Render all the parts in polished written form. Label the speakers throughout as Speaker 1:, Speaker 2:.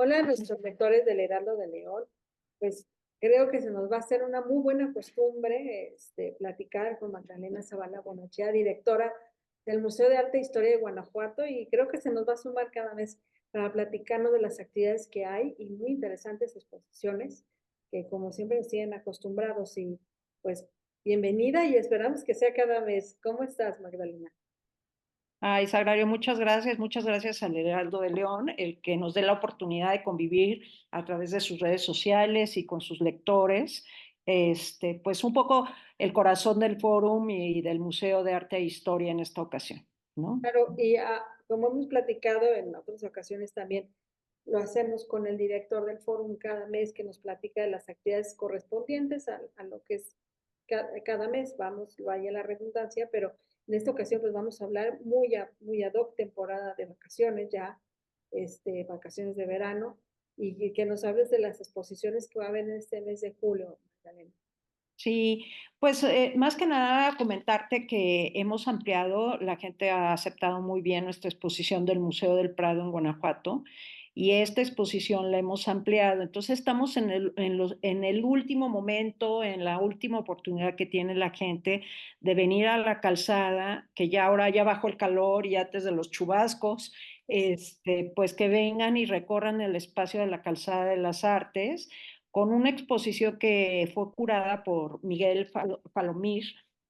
Speaker 1: Hola a nuestros lectores del Heraldo de León. Pues creo que se nos va a hacer una muy buena costumbre platicar con Magdalena Zavala Bonachea, directora del Museo de Arte e Historia de Guanajuato, y creo que se nos va a sumar cada mes para platicarnos de las actividades que hay y muy interesantes exposiciones que como siempre nos tienen acostumbrados. Y pues bienvenida y esperamos que sea cada mes. ¿Cómo estás, Magdalena?
Speaker 2: Ay, Sagrario, muchas gracias al Heraldo de León, el que nos dé la oportunidad de convivir a través de sus redes sociales y con sus lectores. Pues un poco el corazón del Fórum y del Museo de Arte e Historia en esta ocasión, ¿no?
Speaker 1: Claro, y como hemos platicado en otras ocasiones también, lo hacemos con el director del fórum cada mes que nos platica de las actividades correspondientes a lo que es cada mes, vamos, vaya la redundancia, pero en esta ocasión pues vamos a hablar muy ad hoc, temporada de vacaciones ya, vacaciones de verano, y que nos hables de las exposiciones que va a haber en este mes de julio, Magdalena.
Speaker 2: Sí, pues más que nada comentarte que hemos ampliado, la gente ha aceptado muy bien nuestra exposición del Museo del Prado en Guanajuato y esta exposición la hemos ampliado. Entonces estamos en el último momento, en la última oportunidad que tiene la gente de venir a la calzada, que ya ahora ya bajo el calor y antes de los chubascos, pues que vengan y recorran el espacio de la Calzada de las Artes con una exposición que fue curada por Miguel Palomir,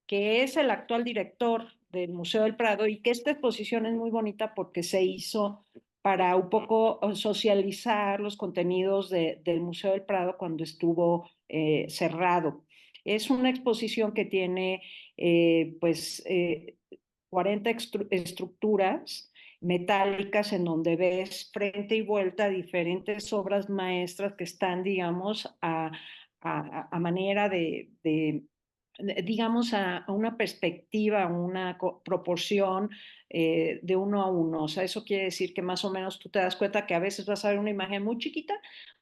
Speaker 2: que es el actual director del Museo del Prado, y que esta exposición es muy bonita porque se hizo para un poco socializar los contenidos del Museo del Prado cuando estuvo cerrado. Es una exposición que tiene pues 40 estructuras metálicas en donde ves frente y vuelta diferentes obras maestras que están, digamos, a manera digamos, a una perspectiva, a una proporción de uno a uno. O sea, eso quiere decir que más o menos tú te das cuenta que a veces vas a ver una imagen muy chiquita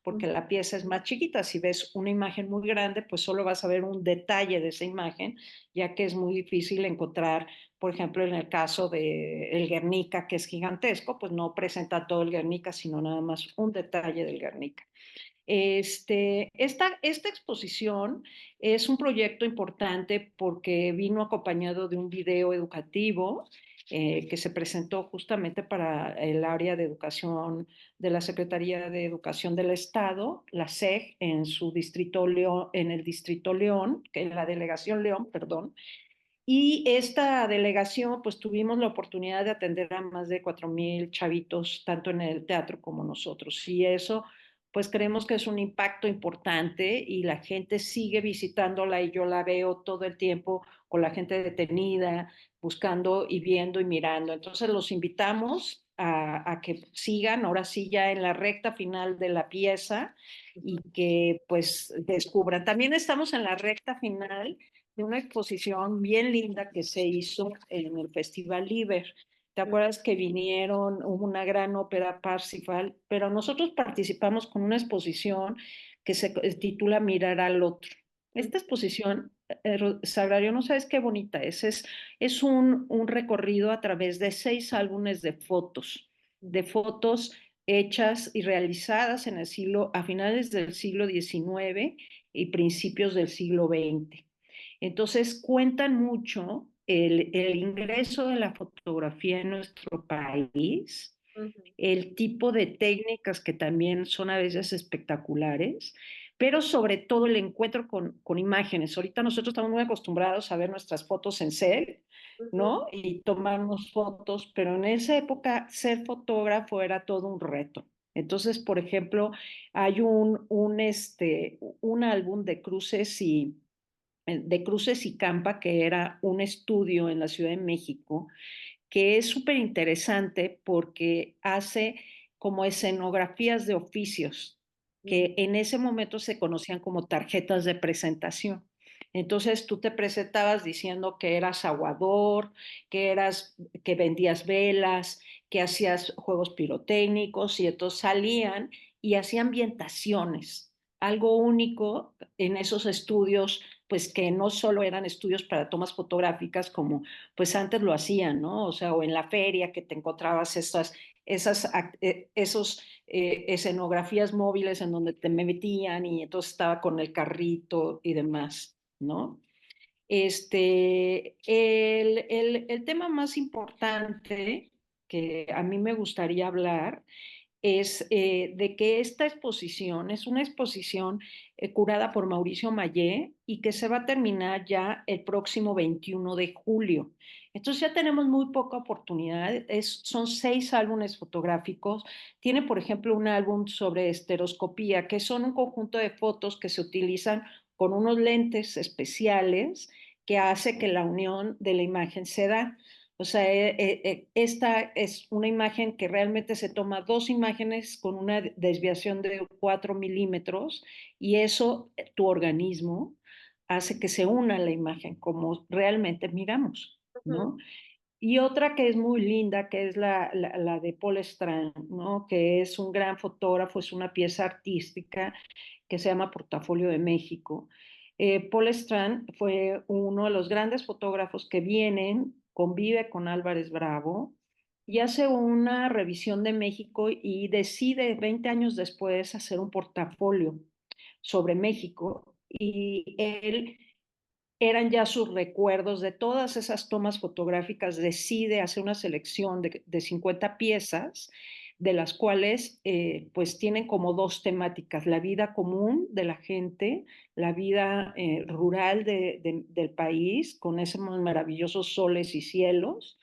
Speaker 2: porque la pieza es más chiquita. Si ves una imagen muy grande, pues solo vas a ver un detalle de esa imagen, ya que es muy difícil encontrar, por ejemplo, en el caso de el Guernica, que es gigantesco, pues no presenta todo el Guernica, sino nada más un detalle del Guernica. Esta exposición es un proyecto importante porque vino acompañado de un video educativo que se presentó justamente para el área de educación de la Secretaría de Educación del Estado, la SEG, en su distrito León, en el distrito León, que es la delegación León, perdón. Y esta delegación, pues tuvimos la oportunidad de atender a más de 4,000 chavitos, tanto en el teatro como nosotros. Y eso, pues creemos que es un impacto importante y la gente sigue visitándola y yo la veo todo el tiempo con la gente detenida, buscando y viendo y mirando. Entonces los invitamos a que sigan, ahora sí ya en la recta final de la pieza y que pues descubran. También estamos en la recta final de una exposición bien linda que se hizo en el Festival Liber. ¿Te acuerdas que vinieron, hubo una gran ópera Parsifal? Pero nosotros participamos con una exposición que se titula Mirar al otro. Esta exposición, Sagrario, no sabes qué bonita es un recorrido a través de 6 álbumes de fotos hechas y realizadas en el siglo, a finales del siglo XIX y principios del siglo XX. Entonces cuentan mucho el ingreso de la fotografía en nuestro país,
Speaker 1: Ujú.
Speaker 2: el tipo de técnicas que también son a veces espectaculares, pero sobre todo el encuentro con imágenes. Ahorita nosotros estamos muy acostumbrados a ver nuestras fotos en cel,
Speaker 1: Ujú.
Speaker 2: ¿no? Y tomarnos fotos, pero en esa época ser fotógrafo era todo un reto. Entonces, por ejemplo, hay un álbum de Cruces y Campa, que era un estudio en la Ciudad de México, que es súper interesante porque hace como escenografías de oficios
Speaker 1: Mm.
Speaker 2: que en ese momento se conocían como tarjetas de presentación. Entonces tú te presentabas diciendo que eras aguador, que vendías velas, que hacías juegos pirotécnicos y entonces salían y hacían ambientaciones, algo único en esos estudios pues que no solo eran estudios para tomas fotográficas como pues antes lo hacían, ¿no? O sea, o en la feria que te encontrabas esos escenografías móviles en donde te metían y entonces estaba con el carrito y demás, ¿no? El tema más importante que a mí me gustaría hablar es de que esta exposición es una exposición curada por Mauricio Mayé y que se va a terminar ya el próximo 21 de julio. Entonces ya tenemos muy poca oportunidad. Son 6 álbumes fotográficos. Tiene, por ejemplo, un álbum sobre estereoscopía, que son un conjunto de fotos que se utilizan con unos lentes especiales que hace que la unión de la imagen se da. O sea, esta es una imagen que realmente se toma 2 imágenes con una desviación de 4 milímetros y eso, tu organismo, hace que se una la imagen como realmente miramos,
Speaker 1: Ujú,
Speaker 2: ¿no? Y otra que es muy linda, que es la de Paul Strand, ¿no? Que es un gran fotógrafo, es una pieza artística que se llama Portafolio de México. Paul Strand fue uno de los grandes fotógrafos que vienen, convive con Álvarez Bravo y hace una revisión de México y decide 20 años después hacer un portafolio sobre México y él eran ya sus recuerdos de todas esas tomas fotográficas, decide hacer una selección de 50 piezas, de las cuales pues tienen como 2 temáticas, la vida común de la gente, la vida rural del país, con esos maravillosos soles y cielos,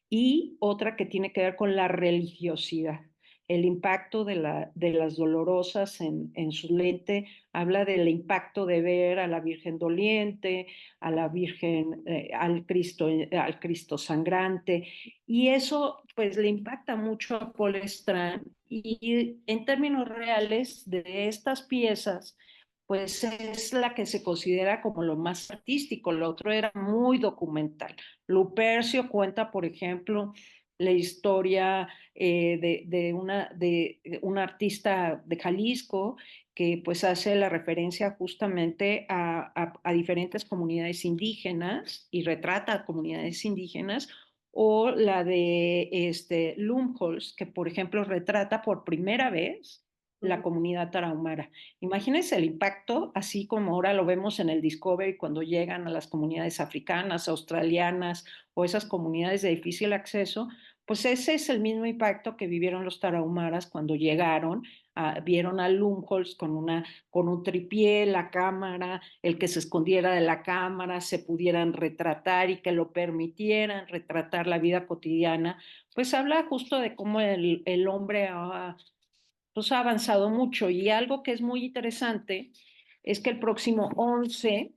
Speaker 2: y otra que tiene que ver con la religiosidad. El impacto de las dolorosas en su lente habla del impacto de ver a la Virgen doliente, a la Virgen, al Cristo sangrante, y eso pues le impacta mucho a Paul Strand. Y en términos reales de estas piezas, pues es la que se considera como lo más artístico, lo otro era muy documental. Lupercio cuenta, por ejemplo, la historia de una artista de Jalisco que pues hace la referencia justamente a diferentes comunidades indígenas y retrata a comunidades indígenas, o la de Lumholtz, que por ejemplo retrata por primera vez la
Speaker 1: ujú.
Speaker 2: comunidad tarahumara. Imagínense el impacto, así como ahora lo vemos en el Discovery cuando llegan a las comunidades africanas, australianas o esas comunidades de difícil acceso, pues ese es el mismo impacto que vivieron los tarahumaras cuando llegaron, vieron a Lumholtz con un tripié, la cámara, el que se escondiera de la cámara, se pudieran retratar y que lo permitieran retratar la vida cotidiana, pues habla justo de cómo el hombre pues ha avanzado mucho. Y algo que es muy interesante es que el próximo 11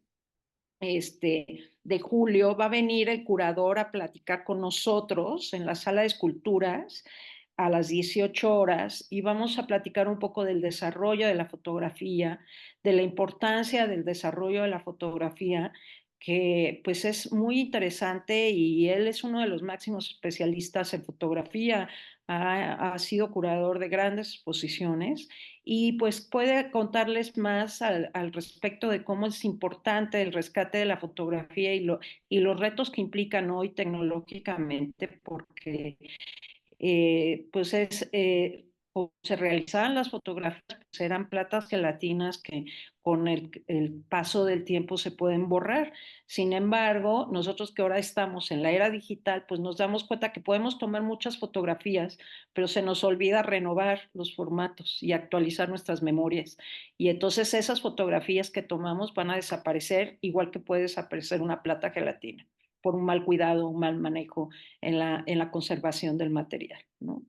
Speaker 2: de julio va a venir el curador a platicar con nosotros en la sala de esculturas a las 18 horas y vamos a platicar un poco del desarrollo de la fotografía, de la importancia del desarrollo de la fotografía, que pues es muy interesante y él es uno de los máximos especialistas en fotografía, ha sido curador de grandes exposiciones y pues puede contarles más al respecto de cómo es importante el rescate de la fotografía y los retos que implican hoy tecnológicamente, porque pues como se realizaban las fotografías, pues eran platas gelatinas que con el paso del tiempo se pueden borrar. Sin embargo, nosotros que ahora estamos en la era digital, pues nos damos cuenta que podemos tomar muchas fotografías, pero se nos olvida renovar los formatos y actualizar nuestras memorias. Y entonces esas fotografías que tomamos van a desaparecer, igual que puede desaparecer una plata gelatina por un mal cuidado, un mal manejo en la conservación del material, ¿no?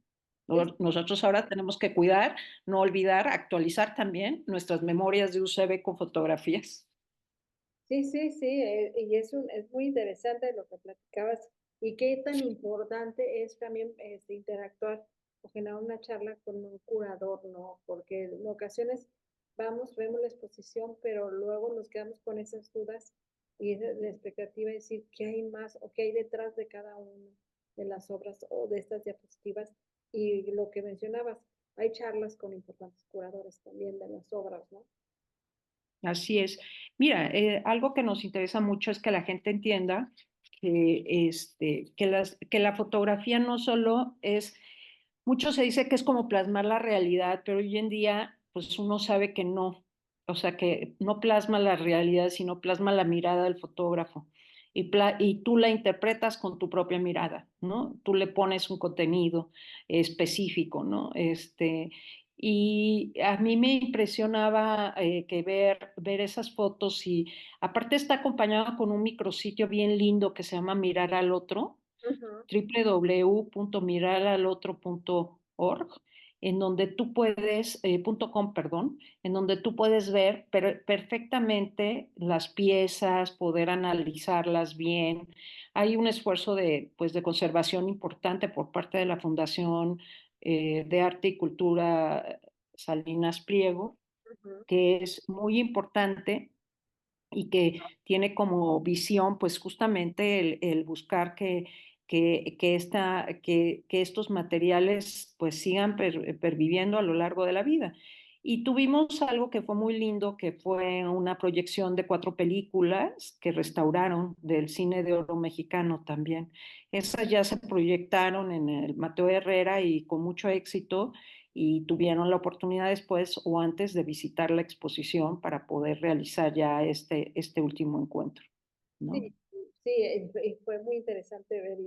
Speaker 2: Nosotros ahora tenemos que cuidar, no olvidar, actualizar también nuestras memorias de UCB con fotografías.
Speaker 1: Sí, sí, sí, y es muy interesante lo que platicabas y qué tan importante es también interactuar o generar una charla con un curador, ¿no? Porque en ocasiones vamos, vemos la exposición, pero luego nos quedamos con esas dudas y la expectativa de decir qué hay más o qué hay detrás de cada una de las obras o de estas diapositivas. Y lo que mencionabas, hay charlas con importantes curadores también de las obras, ¿no?
Speaker 2: Así es. Mira, algo que nos interesa mucho es que la gente entienda que la fotografía no solo es, mucho se dice que es como plasmar la realidad, pero hoy en día, pues uno sabe que no, o sea, que no plasma la realidad, sino plasma la mirada del fotógrafo. Y tú la interpretas con tu propia mirada, ¿no? Tú le pones un contenido específico, ¿no? Y a mí me impresionaba que ver esas fotos y aparte está acompañada con un micrositio bien lindo que se llama Mirar al Otro,
Speaker 1: Ujú,
Speaker 2: www.miraralalotro.org, en donde tú puedes, .com, perdón, en donde tú puedes ver perfectamente las piezas, poder analizarlas bien. Hay un esfuerzo pues, de conservación importante por parte de la Fundación de Arte y Cultura Salinas Pliego,
Speaker 1: ujú.
Speaker 2: que es muy importante y que tiene como visión, pues justamente el buscar que estos materiales pues sigan perviviendo a lo largo de la vida. Y tuvimos algo que fue muy lindo, que fue una proyección de 4 películas que restauraron del cine de oro mexicano también. Esas ya se proyectaron en el Mateo Herrera y con mucho éxito y tuvieron la oportunidad después o antes de visitar la exposición para poder realizar ya este último encuentro, ¿no?
Speaker 1: Sí, sí, y fue muy interesante ver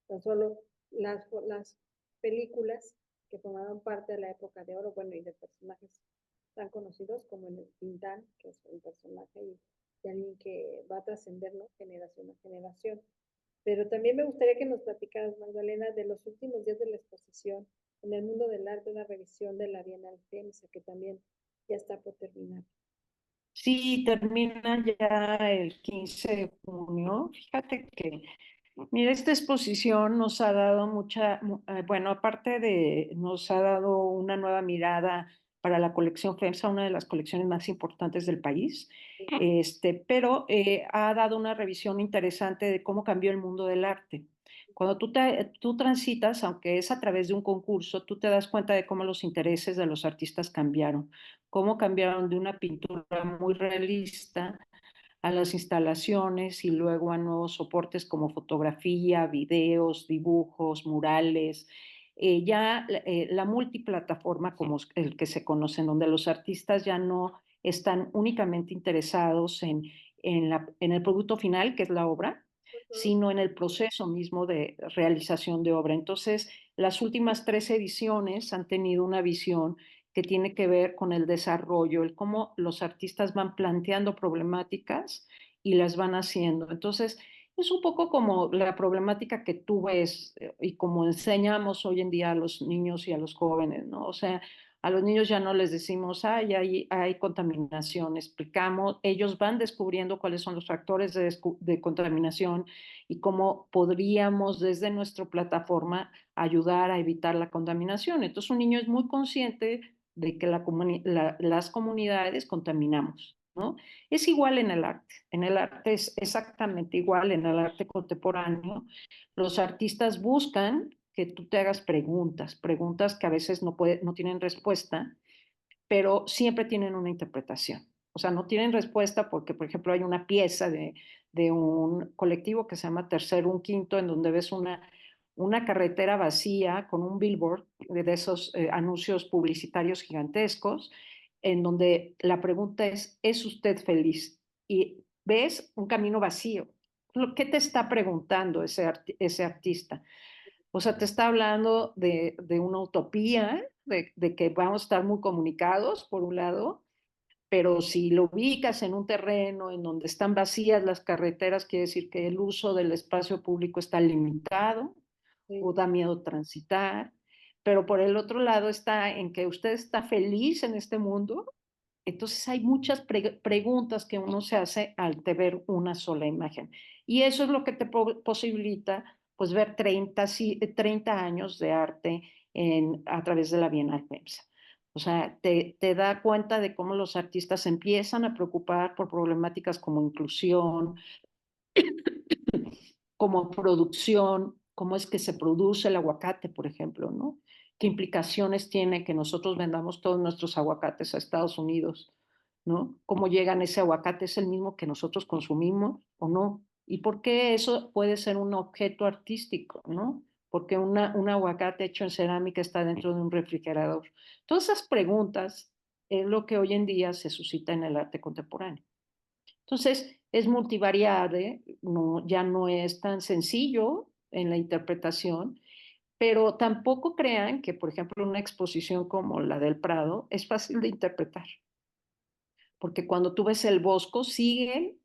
Speaker 1: tan solo las películas que formaban parte de la época de oro, bueno, y de personajes tan conocidos como el Tintán, que es un personaje y alguien que va a trascender, ¿no? Generación a generación. Pero también me gustaría que nos platicaras, Magdalena, de los últimos días de la exposición en el mundo del arte, una revisión de la Bienal FEMSA, que también ya está por terminar.
Speaker 2: Sí, termina ya el 15 de junio. Fíjate que, mira, esta exposición nos ha dado bueno, aparte de, nos ha dado una nueva mirada para la colección FEMSA, una de las colecciones más importantes del país, pero ha dado una revisión interesante de cómo cambió el mundo del arte. Cuando tú transitas, aunque es a través de un concurso, tú te das cuenta de cómo los intereses de los artistas cambiaron, cómo cambiaron de una pintura muy realista a las instalaciones y luego a nuevos soportes como fotografía, videos, dibujos, murales. La multiplataforma como el que se conoce, en donde los artistas ya no están únicamente interesados en el producto final, que es la obra,
Speaker 1: Ujú.
Speaker 2: sino en el proceso mismo de realización de obra. Entonces, las últimas 3 ediciones han tenido una visión que tiene que ver con el desarrollo, el cómo los artistas van planteando problemáticas y las van haciendo. Entonces, es un poco como la problemática que tú ves y como enseñamos hoy en día a los niños y a los jóvenes, ¿no? O sea, a los niños ya no les decimos, ay, hay contaminación, explicamos, ellos van descubriendo cuáles son los factores de contaminación y cómo podríamos desde nuestra plataforma ayudar a evitar la contaminación. Entonces, un niño es muy consciente de que las comunidades contaminamos, ¿no? Es igual en el arte es exactamente igual, en el arte contemporáneo. Los artistas buscan que tú te hagas preguntas que a veces no tienen respuesta, pero siempre tienen una interpretación. O sea, no tienen respuesta porque, por ejemplo, hay una pieza de un colectivo que se llama Tercero, un Quinto, en donde ves una carretera vacía con un billboard de esos anuncios publicitarios gigantescos, en donde la pregunta ¿es usted feliz? Y ves un camino vacío. ¿Qué te está preguntando ese artista? O sea, te está hablando de una utopía, de que vamos a estar muy comunicados, por un lado, pero si lo ubicas en un terreno en donde están vacías las carreteras, quiere decir que el uso del espacio público está limitado
Speaker 1: Sí,
Speaker 2: o da miedo transitar. Pero por el otro lado está en que usted está feliz en este mundo. Entonces hay muchas preguntas que uno se hace al ver una sola imagen. Y eso es lo que te posibilita pues ver 30 años de arte a través de la Bienal FEMSA. O sea, te da cuenta de cómo los artistas empiezan a preocupar por problemáticas como inclusión, como producción, cómo es que se produce el aguacate, por ejemplo, ¿no? ¿Qué implicaciones tiene que nosotros vendamos todos nuestros aguacates a Estados Unidos? ¿no? ¿Cómo llegan ese aguacate? ¿Es el mismo que nosotros consumimos o no? ¿Y por qué eso puede ser un objeto artístico, ¿no? Porque un aguacate hecho en cerámica está dentro de un refrigerador. Todas esas preguntas es lo que hoy en día se suscita en el arte contemporáneo. Entonces, es multivariable, no, ya no es tan sencillo en la interpretación, pero tampoco crean que, por ejemplo, una exposición como la del Prado es fácil de interpretar, porque cuando tú ves el Bosco, siguen,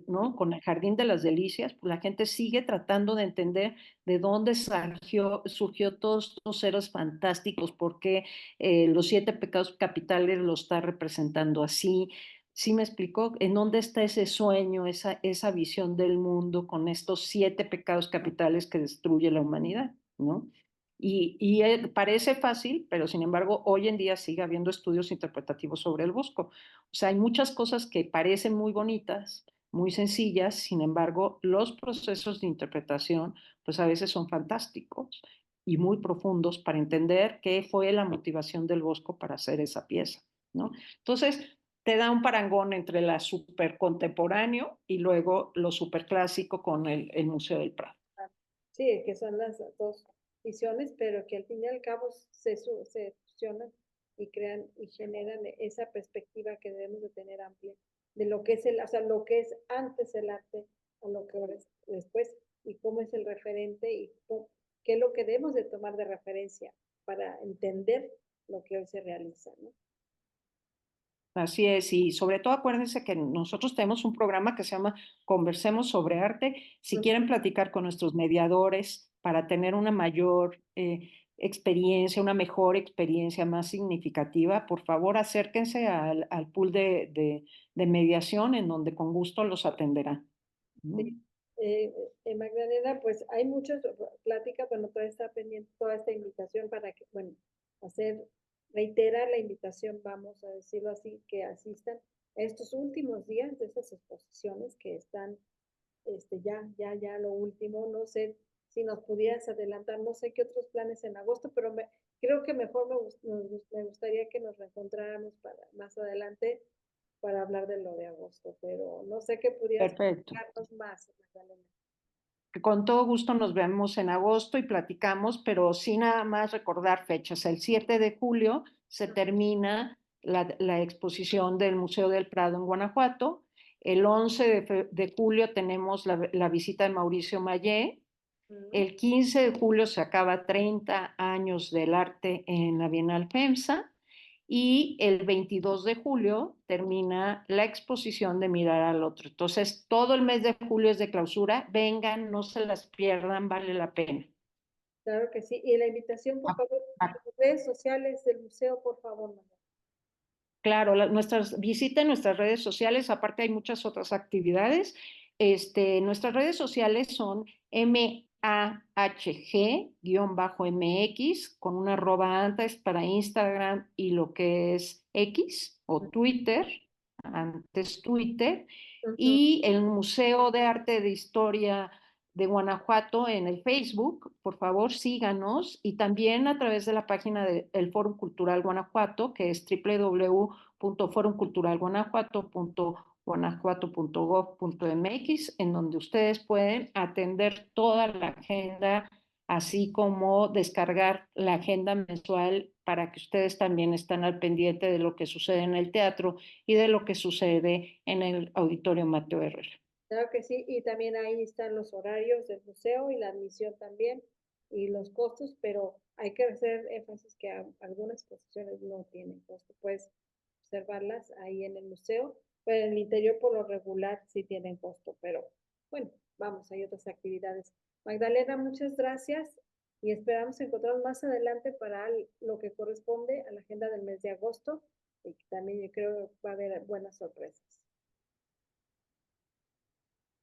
Speaker 2: ¿no? Con el Jardín de las Delicias, pues la gente sigue tratando de entender de dónde surgió todos estos seres fantásticos, por qué los siete pecados capitales lo está representando así. ¿Sí me explicó? ¿En dónde está ese sueño, esa visión del mundo con estos siete pecados capitales que destruye la humanidad, ¿no? Y parece fácil, pero sin embargo, hoy en día sigue habiendo estudios interpretativos sobre el Bosco. O sea, hay muchas cosas que parecen muy bonitas, muy sencillas, sin embargo, los procesos de interpretación, pues a veces son fantásticos y muy profundos para entender qué fue la motivación del Bosco para hacer esa pieza, ¿no? Entonces, te da un parangón entre la super contemporáneo y luego lo super clásico con el Museo del Prado.
Speaker 1: Sí, que son las dos visiones, pero que al fin y al cabo se fusionan y crean y generan esa perspectiva que debemos de tener amplia de lo que es o sea, lo que es antes el arte a lo que es después y cómo es el referente y qué es lo que debemos de tomar de referencia para entender lo que hoy se realiza, ¿no?
Speaker 2: Así es, y sobre todo acuérdense que nosotros tenemos un programa que se llama Conversemos sobre Arte. Si quieren platicar con nuestros mediadores para tener una mayor experiencia, una mejor experiencia más significativa, por favor acérquense al pool de mediación en donde con gusto los atenderán, ¿no?
Speaker 1: Sí. Magdalena, pues hay muchas pláticas, bueno, todavía está pendiente toda esta invitación para que, bueno, reiterar la invitación, vamos a decirlo así, que asistan a estos últimos días de estas exposiciones que están, ya lo último, no sé si nos pudieras adelantar, no sé qué otros planes en agosto, pero creo que mejor me gustaría que nos reencontráramos para más adelante para hablar de lo de agosto, pero no sé qué pudieras
Speaker 2: Perfecto.
Speaker 1: platicarnos más, Magdalena.
Speaker 2: Con todo gusto nos vemos en agosto y platicamos, pero sin nada más recordar fechas. El 7 de julio se termina la exposición del Museo del Prado en Guanajuato. El 11 de julio tenemos la visita de Mauricio Mayé. El 15 de julio se acaba 30 años del arte en la Bienal FEMSA y el 22 de julio termina la exposición de Mirar al Otro. Entonces, todo el mes de julio es de clausura. Vengan, no se las pierdan, vale la pena.
Speaker 1: Claro que sí. Y la invitación, por
Speaker 2: Ah,
Speaker 1: favor,
Speaker 2: ah,
Speaker 1: las redes sociales del museo, por favor, Magdalena.
Speaker 2: claro, visiten nuestras redes sociales, aparte hay muchas otras actividades. Nuestras redes sociales son MAHG-MX con una arroba antes para Instagram y lo que es X o Twitter, antes Twitter,
Speaker 1: Ujú.
Speaker 2: y el Museo de Arte de Historia de Guanajuato en el Facebook, por favor síganos, y también a través de la página del Foro Cultural Guanajuato, que es www.forumculturalguanajuato.guanajuato.gov.mx, en donde ustedes pueden atender toda la agenda, así como descargar la agenda mensual para que ustedes también estén al pendiente de lo que sucede en el teatro y de lo que sucede en el Auditorio Mateo Herrera.
Speaker 1: Claro que sí. Y también ahí están los horarios del museo y la admisión también y los costos, pero hay que hacer énfasis que algunas exposiciones no tienen costo. Puedes observarlas ahí en el museo, pero en el interior por lo regular sí tienen costo. Pero bueno, vamos, hay otras actividades. Magdalena, muchas gracias y esperamos encontrarnos más adelante para lo que corresponde a la agenda del mes de agosto y también yo creo que va a haber buenas sorpresas.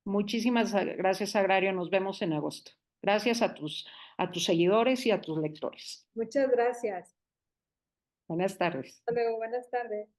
Speaker 2: Muchísimas gracias, Agrario. Nos vemos en agosto. Gracias a tus seguidores y a tus lectores.
Speaker 1: Muchas gracias.
Speaker 2: Buenas tardes.
Speaker 1: Hasta luego, buenas tardes.